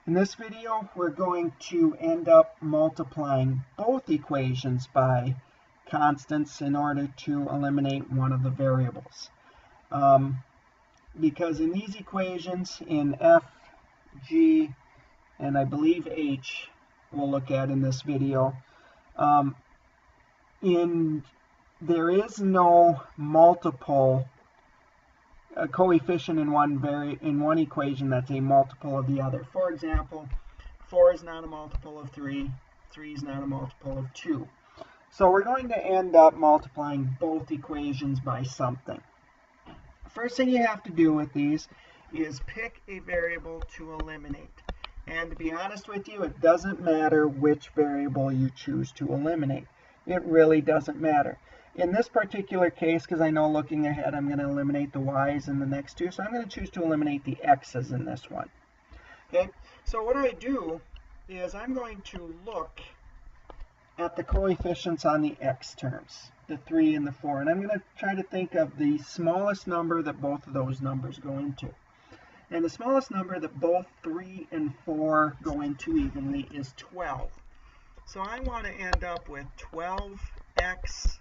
In this video, we're going to end up multiplying both equations by constants in order to eliminate one of the variables. Because in these equations, in f, g, and I believe h, we'll look at in this video, there is no multiple coefficient in one equation that's a multiple of the other. For example, 4 is not a multiple of 3, 3 is not a multiple of 2. So we're going to end up multiplying both equations by something. First thing you have to do with these is pick a variable to eliminate. And to be honest with you, it doesn't matter which variable you choose to eliminate. It really doesn't matter. In this particular case, because I know looking ahead I'm going to eliminate the y's in the next two, so I'm going to choose to eliminate the x's in this one. Okay, so what I do is I'm going to look at the coefficients on the x terms, the 3 and the 4, and I'm going to try to think of the smallest number that both of those numbers go into. And the smallest number that both 3 and 4 go into evenly is 12. So I want to end up with 12x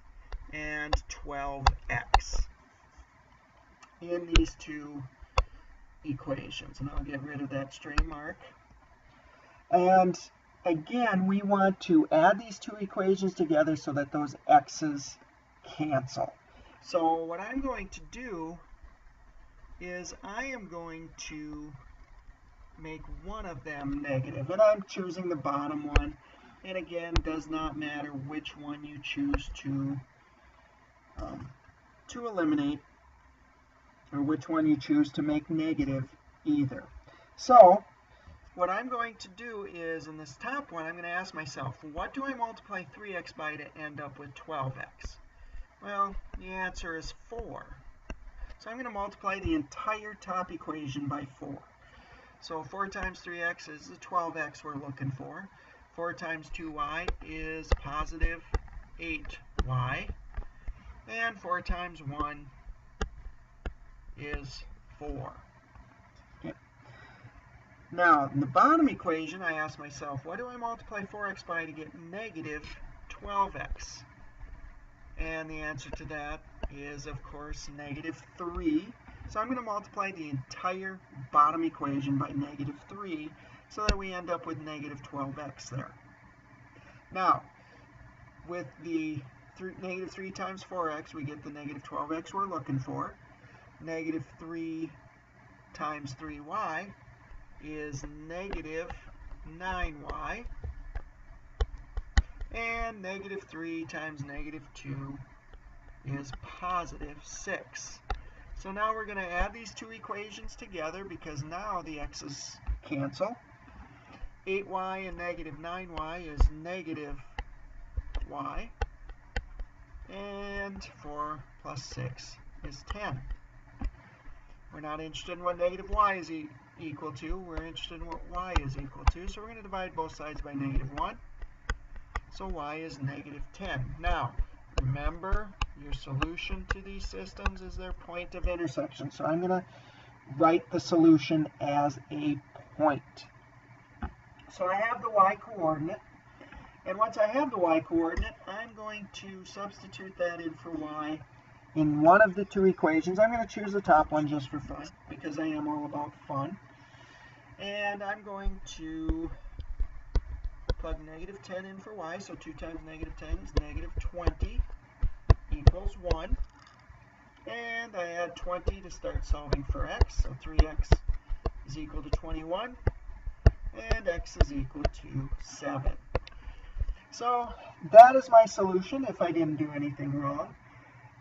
and 12x in these two equations. And I'll get rid of that stray mark. And again, we want to add these two equations together so that those x's cancel. So what I'm going to do is I am going to make one of them negative. And I'm choosing the bottom one. And again, it does not matter which one you choose to eliminate, or which one you choose to make negative either. So what I'm going to do is, in this top one, I'm going to ask myself, what do I multiply 3x by to end up with 12x? Well, the answer is 4. So I'm going to multiply the entire top equation by 4. So 4 times 3x is the 12x we're looking for. 4 times 2y is positive 8y. And 4 times 1 is 4. Okay. Now, in the bottom equation, I ask myself, what do I multiply 4x by to get negative 12x? And the answer to that is, of course, negative 3. So I'm going to multiply the entire bottom equation by negative 3 so that we end up with negative 12x there. Now, with the negative 3 times 4x, we get the negative 12x we're looking for. Negative 3 times 3y is negative 9y. And negative 3 times negative 2 is positive 6. So now we're going to add these two equations together because now the x's cancel. 8y and negative 9y is negative y. And 4 plus 6 is 10. We're not interested in what negative y is equal to. We're interested in what y is equal to. So we're going to divide both sides by negative 1. So y is negative 10. Now, remember, your solution to these systems is their point of intersection. So I'm going to write the solution as a point. So I have the y coordinate. And once I have the y coordinate, I'm going to substitute that in for y in one of the two equations. I'm going to choose the top one just for fun, because I am all about fun. And I'm going to plug negative 10 in for y, so 2 times negative 10 is negative 20 equals 1. And I add 20 to start solving for x, so 3x is equal to 21, and x is equal to 7. So that is my solution if I didn't do anything wrong.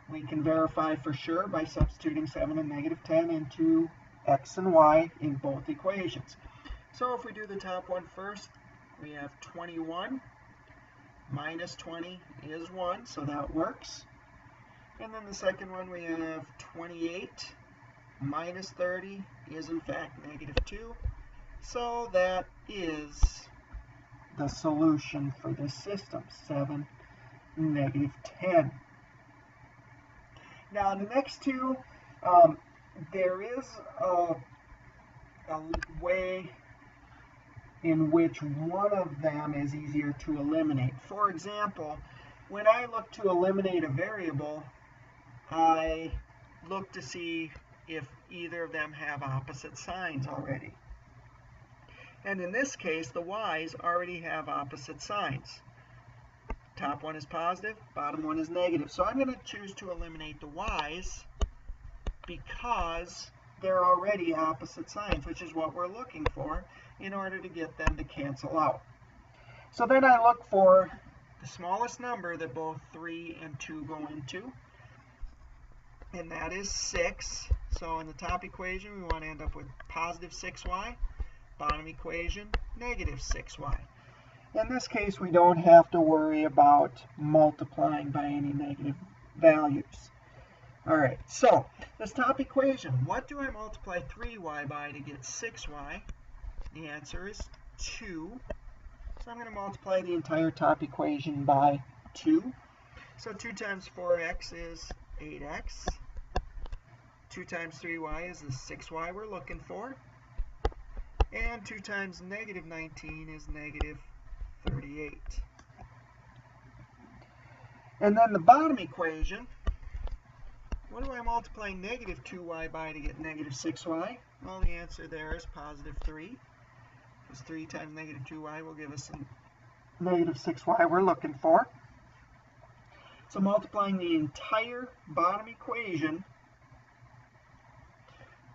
We can verify for sure by substituting 7 and negative 10 into x and y in both equations. So if we do the top one first, we have 21 minus 20 is 1, so that works. And then the second one, we have 28 minus 30 is in fact negative 2. So that is the solution for this system, 7, negative 10. Now, the next two, there is a way in which one of them is easier to eliminate. For example, when I look to eliminate a variable, I look to see if either of them have opposite signs already. And in this case, the y's already have opposite signs. Top one is positive, bottom one is negative. So I'm going to choose to eliminate the y's because they're already opposite signs, which is what we're looking for in order to get them to cancel out. So then I look for the smallest number that both 3 and 2 go into, and that is 6. So in the top equation, we want to end up with positive 6y. Bottom equation, negative 6y. In this case, we don't have to worry about multiplying by any negative values. All right, so this top equation, what do I multiply 3y by to get 6y? The answer is 2. So I'm going to multiply the entire top equation by 2. So 2 times 4x is 8x. 2 times 3y is the 6y we're looking for. And 2 times negative 19 is negative 38. And then the bottom equation, what do I multiply negative 2y by to get negative 6y? Well, the answer there is positive 3. Because 3 times negative 2y will give us a negative 6y we're looking for. So multiplying the entire bottom equation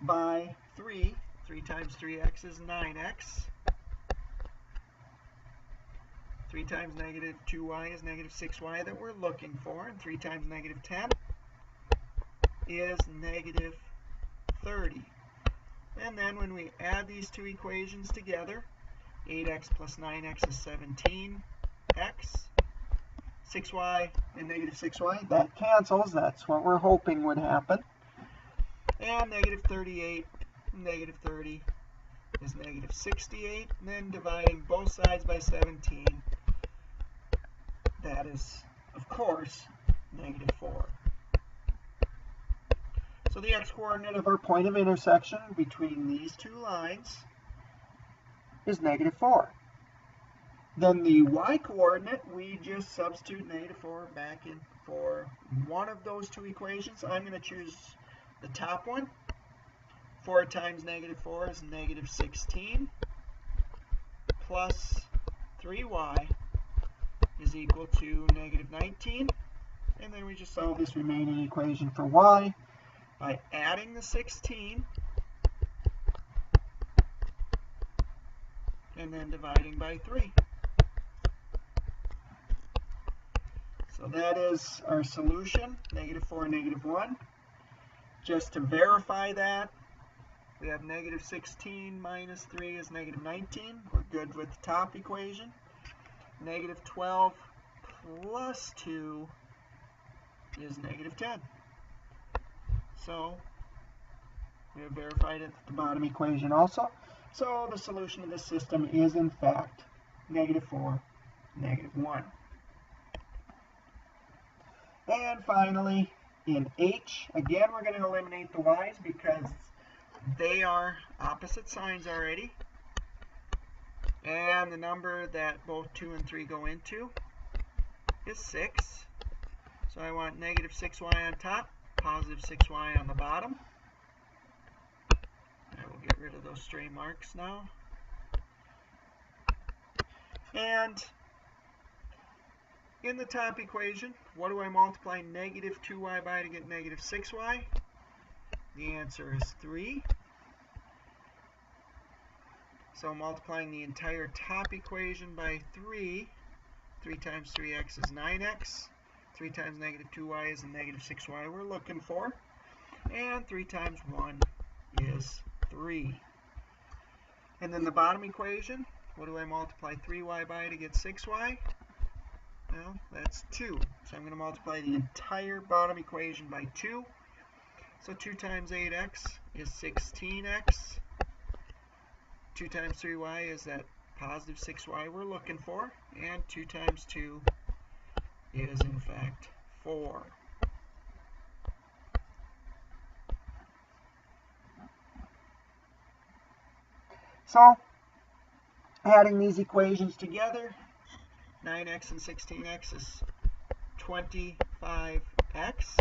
by 3, 3 times 3x is 9x. 3 times negative 2y is negative 6y that we're looking for. And 3 times negative 10 is negative 30. And then when we add these two equations together, 8x plus 9x is 17x. 6y and negative 6y, that cancels. That's what we're hoping would happen. And negative 38 and negative 30 is negative 68. And then dividing both sides by 17, that is, of course, negative 4. So the x-coordinate of our point of intersection between these two lines is negative 4. Then the y-coordinate, we just substitute negative 4 back in for one of those two equations. I'm going to choose the top one. 4 times negative 4 is negative 16, plus 3y is equal to negative 19. And then we just solve this remaining equation for y by adding the 16 and then dividing by 3. So that is our solution, negative 4, negative 1. Just to verify that, we have negative 16 minus 3 is negative 19. We're good with the top equation. Negative 12 plus 2 is negative 10. So we have verified it at the bottom equation also. So the solution of this system is, in fact, negative 4, negative 1. And finally, in H, again, we're going to eliminate the y's because they are opposite signs already. And the number that both 2 and 3 go into is 6. So I want negative 6y on top, positive 6y on the bottom. I will get rid of those stray marks now. And in the top equation, what do I multiply negative 2y by to get negative 6y? The answer is 3. So multiplying the entire top equation by 3, 3 times 3x is 9x. 3 times negative 2y is the negative 6y we're looking for. And 3 times 1 is 3. And then the bottom equation, what do I multiply 3y by to get 6y? Well, that's 2. So I'm going to multiply the entire bottom equation by 2. So 2 times 8x is 16x. 2 times 3y is that positive 6y we're looking for. And 2 times 2 is, in fact, 4. So Adding these equations together, 9x and 16x is 25x.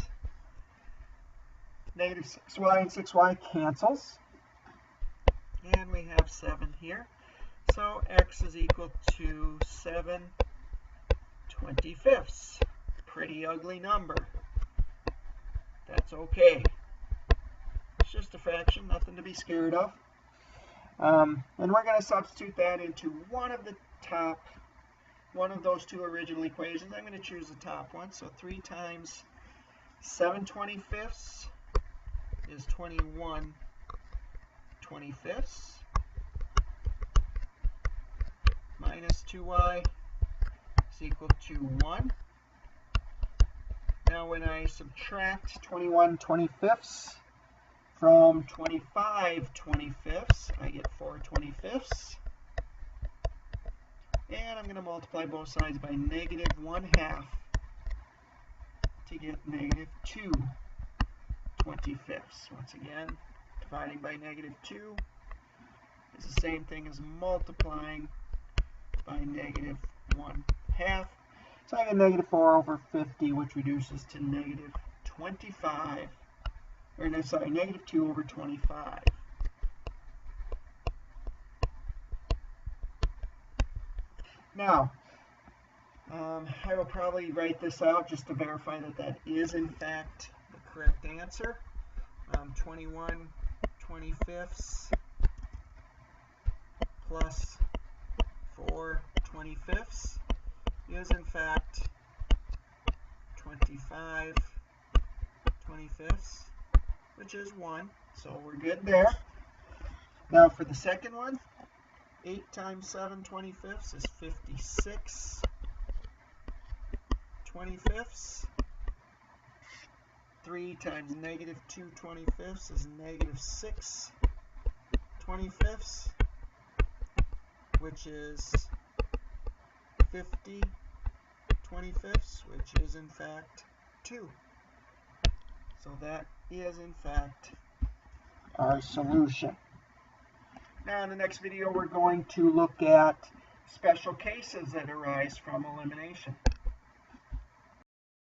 Negative 6y and 6y cancels. And we have 7 here. So x is equal to 7/25. Pretty ugly number. That's okay. It's just a fraction, nothing to be scared of. And we're going to substitute that into one of those two original equations. I'm going to choose the top one. So 3 times 7/25 is 21/25 minus 2y is equal to 1. Now when I subtract 21/25 from 25/25, I get 4/25. And I'm going to multiply both sides by negative 1/2 to get negative 2/25. Once again, dividing by negative 2 is the same thing as multiplying by negative 1/2. So I get negative 4/50, which reduces to negative 25. Or no, sorry, negative 2/25. Now, I will probably write this out just to verify that that is in fact the correct answer. 21/25 plus 4/25 is in fact 25/25, which is 1. So we're good there. Now for the second one, 8 times 7/25 is 56/25. 3 times negative 2/25 is negative 6/25, which is 50/25, which is in fact 2. So that is in fact our solution. Now in the next video we're going to look at special cases that arise from elimination.